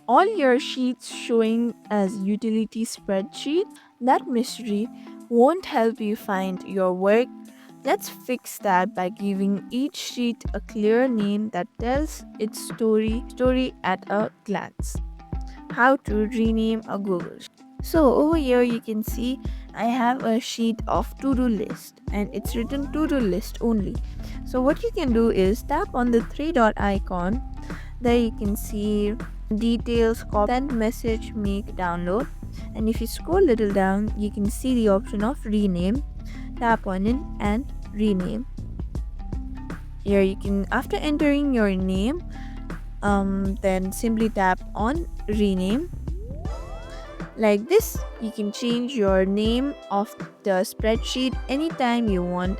all your sheets showing as utility spreadsheets. That mystery won't help you find your work. Let's fix that by giving each sheet a clear name that tells its story at a glance. How to rename a Google sheet. So over here you can see I have a sheet of to-do list and it's written to-do list only. So what you can do is tap on the three dot icon. There you can see details, copy, send message, make, download. And if you scroll a little down, you can see the option of rename. Tap on it and rename. Here you can, after entering your name, then simply tap on rename. Like this, you can change your name of the spreadsheet anytime you want